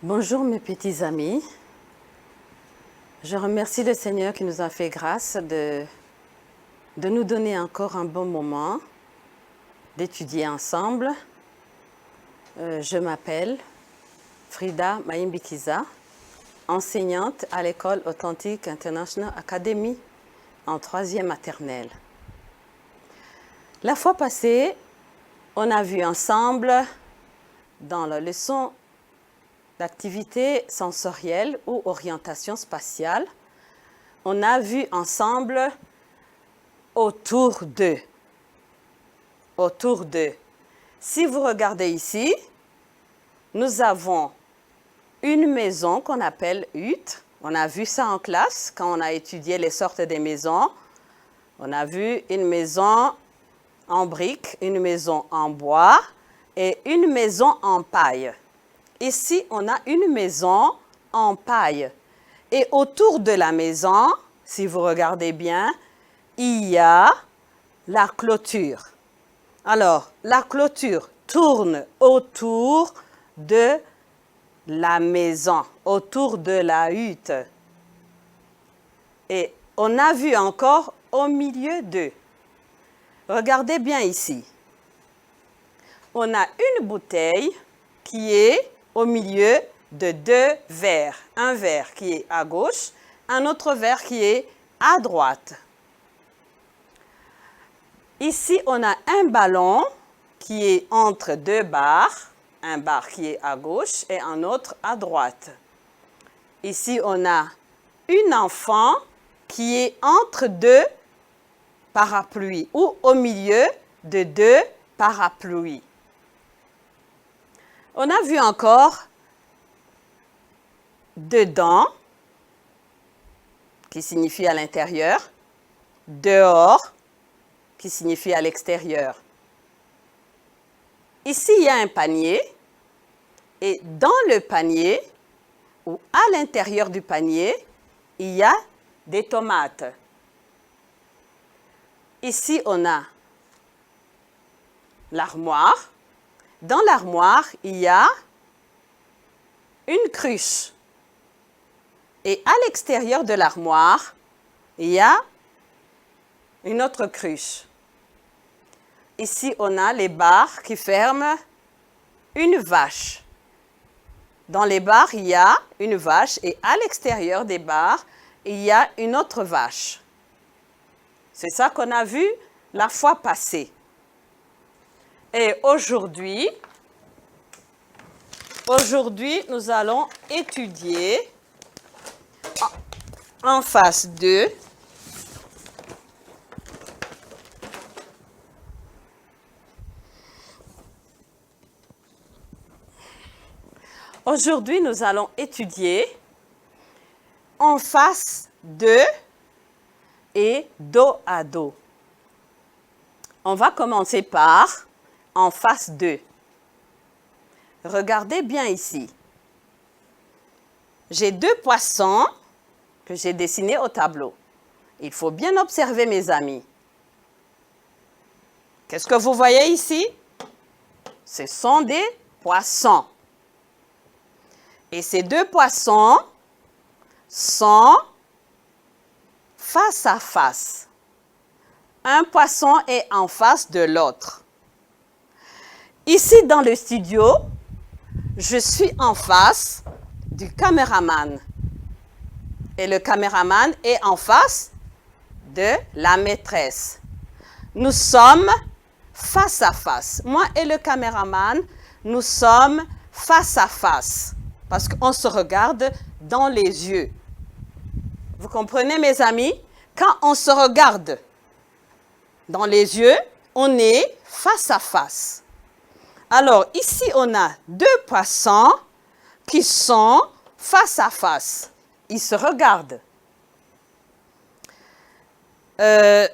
Bonjour mes petits amis. Je remercie le Seigneur qui nous a fait grâce de nous donner encore un bon moment d'étudier ensemble. Je m'appelle Frida Mayimbikiza, enseignante à l'école Authentique International Academy en 3e maternelle. La fois passée, on a vu ensemble dans la leçon d'activité sensorielle ou orientation spatiale, on a vu ensemble autour de. Autour de. Si vous regardez ici, nous avons une maison qu'on appelle hutte. On a vu ça en classe quand on a étudié les sortes des maisons. On a vu une maison en briques, une maison en bois et une maison en paille. Ici, on a une maison en paille. Et autour de la maison, si vous regardez bien, il y a la clôture. Alors, la clôture tourne autour de la maison, autour de la hutte. Et on a vu encore au milieu d'eux. Regardez bien ici. On a une bouteille qui est au milieu de deux verres. Un verre qui est à gauche, un autre verre qui est à droite. Ici, on a un ballon qui est entre deux barres, un bar qui est à gauche et un autre à droite. Ici, on a une enfant qui est entre deux parapluies ou au milieu de deux parapluies. On a vu encore dedans, qui signifie à l'intérieur, dehors, qui signifie à l'extérieur. Ici, il y a un panier, et dans le panier, ou à l'intérieur du panier, il y a des tomates. Ici, on a l'armoire. Dans l'armoire, il y a une cruche. Et à l'extérieur de l'armoire, il y a une autre cruche. Ici, on a les barres qui ferment une vache. Dans les barres, il y a une vache et à l'extérieur des barres, il y a une autre vache. C'est ça qu'on a vu la fois passée. Et aujourd'hui, nous allons étudier en phase 2 Aujourd'hui, nous allons étudier en face 2 et dos à dos. On va commencer par en face 2. Regardez bien ici. J'ai deux poissons que j'ai dessinés au tableau. Il faut bien observer, mes amis. Qu'est-ce que vous voyez ici? Ce sont des poissons. Et ces deux poissons sont face à face. Un poisson est en face de l'autre. Ici, dans le studio, je suis en face du caméraman. Et le caméraman est en face de la maîtresse. Nous sommes face à face. Moi et le caméraman, nous sommes face à face. Parce qu'on se regarde dans les yeux. Vous comprenez, mes amis? Quand on se regarde dans les yeux, on est face à face. Alors, ici, on a deux poissons qui sont face à face. Ils se regardent.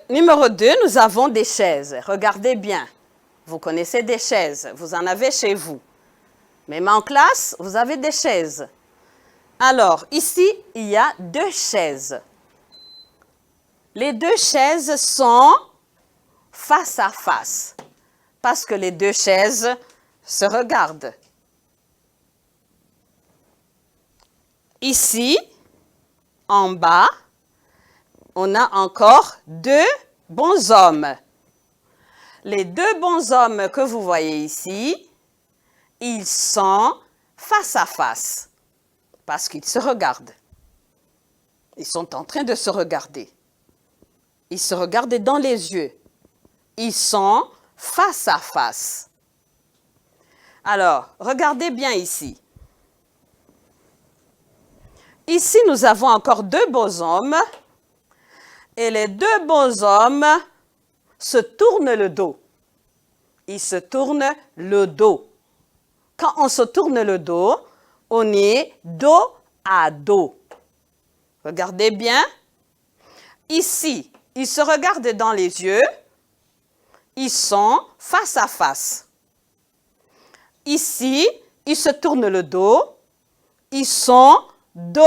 Numéro 2, nous avons des chaises. Regardez bien. Vous connaissez des chaises. Vous en avez chez vous. Même en classe, vous avez des chaises. Alors, ici, il y a deux chaises. Les deux chaises sont face à face. Parce que les deux chaises se regardent. Ici, en bas, on a encore deux bonshommes. Les deux bonshommes que vous voyez ici, ils sont face à face parce qu'ils se regardent. Ils sont en train de se regarder. Ils se regardent dans les yeux. Ils sont face à face. Alors, regardez bien ici. Ici, nous avons encore deux bonshommes. Et les deux bonshommes se tournent le dos. Ils se tournent le dos. Quand on se tourne le dos, on est dos à dos. Regardez bien. Ici, ils se regardent dans les yeux. Ils sont face à face. Ici, ils se tournent le dos. Ils sont dos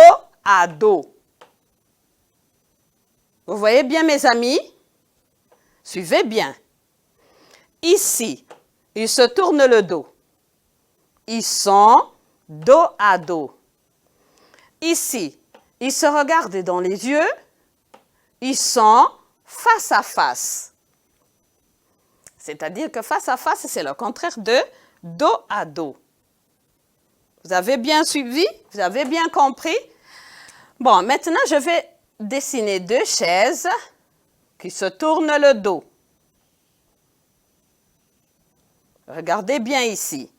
à dos. Vous voyez bien, mes amis? Suivez bien. Ici, ils se tournent le dos. Ils sont dos à dos. Ici, ils se regardent dans les yeux. Ils sont face à face. C'est-à-dire que face à face, c'est le contraire de dos à dos. Vous avez bien suivi? Vous avez bien compris? Bon, maintenant, je vais dessiner deux chaises qui se tournent le dos. Regardez bien ici.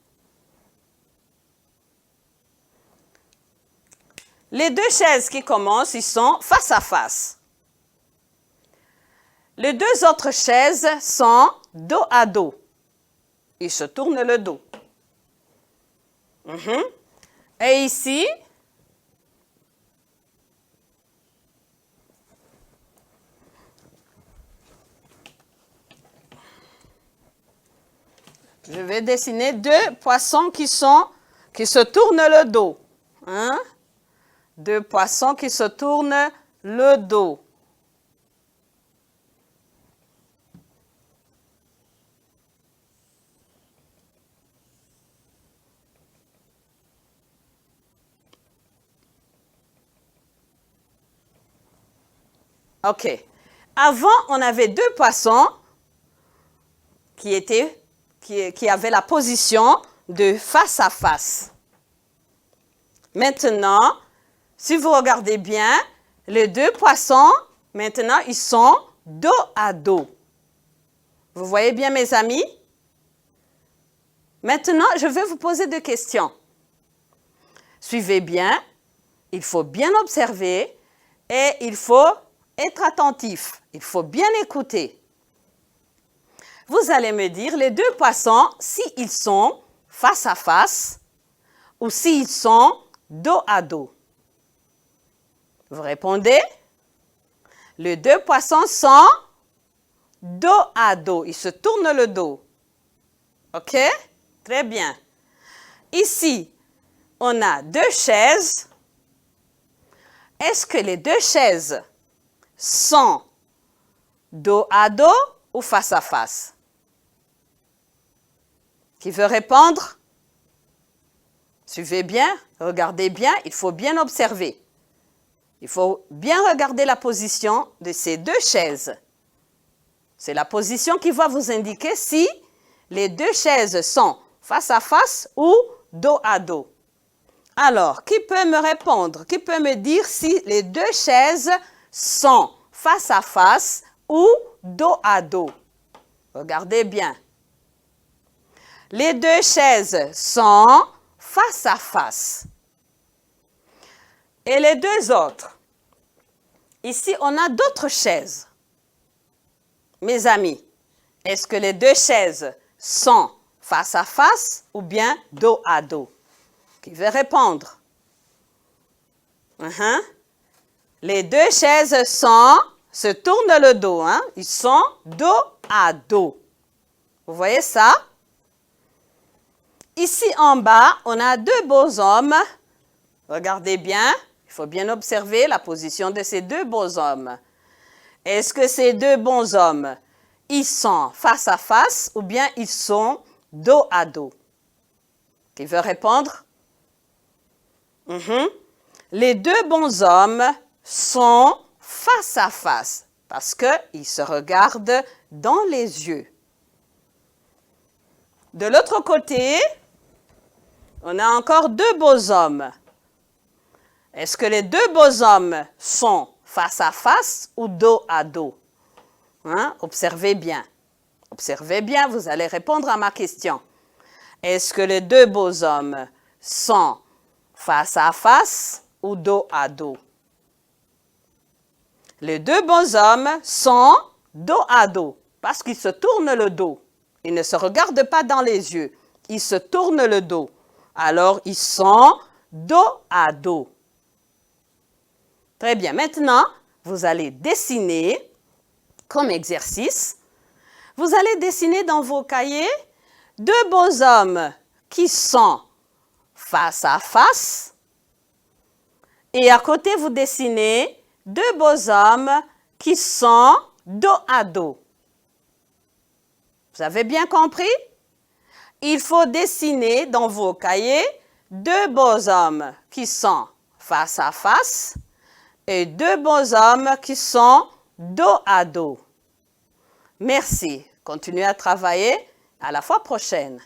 Les deux chaises qui commencent, ils sont face à face. Les deux autres chaises sont dos à dos. Ils se tournent le dos. Et ici, je vais dessiner deux poissons qui se tournent le dos. Deux poissons qui se tournent le dos. OK. Avant, on avait deux poissons qui avaient la position de face à face. Maintenant, si vous regardez bien, les deux poissons, maintenant, ils sont dos à dos. Vous voyez bien, mes amis? Maintenant, je vais vous poser deux questions. Suivez bien, il faut bien observer et il faut être attentif. Il faut bien écouter. Vous allez me dire les deux poissons, s'ils sont face à face ou s'ils sont dos à dos. Vous répondez? Les deux poissons sont dos à dos. Ils se tournent le dos. OK? Très bien. Ici, on a deux chaises. Est-ce que les deux chaises sont dos à dos ou face à face? Qui veut répondre? Suivez bien, regardez bien, il faut bien observer. Il faut bien regarder la position de ces deux chaises. C'est la position qui va vous indiquer si les deux chaises sont face à face ou dos à dos. Alors, qui peut me répondre? Qui peut me dire si les deux chaises sont face à face ou dos à dos? Regardez bien. Les deux chaises sont face à face. Et les deux autres? Ici, on a d'autres chaises. Mes amis, est-ce que les deux chaises sont face à face ou bien dos à dos? Qui veut répondre? Les deux chaises se tournent le dos. Ils sont dos à dos. Vous voyez ça? Ici en bas, on a deux bonshommes. Regardez bien. Il faut bien observer la position de ces deux bonshommes. Est-ce que ces deux bonshommes, ils sont face à face ou bien ils sont dos à dos? Qui veut répondre? Les deux bonshommes sont face à face parce qu'ils se regardent dans les yeux. De l'autre côté, on a encore deux bonshommes. Est-ce que les deux bonshommes sont face à face ou dos à dos? Hein? Observez bien. Observez bien, vous allez répondre à ma question. Est-ce que les deux bonshommes sont face à face ou dos à dos? Les deux bonshommes sont dos à dos parce qu'ils se tournent le dos. Ils ne se regardent pas dans les yeux. Ils se tournent le dos. Alors, ils sont dos à dos. Très bien. Maintenant, vous allez dessiner comme exercice. Vous allez dessiner dans vos cahiers deux bonshommes qui sont face à face. Et à côté, vous dessinez deux bonshommes qui sont dos à dos. Vous avez bien compris? Il faut dessiner dans vos cahiers deux bonshommes qui sont face à face et deux bonshommes qui sont dos à dos. Merci. Continuez à travailler. À la fois prochaine.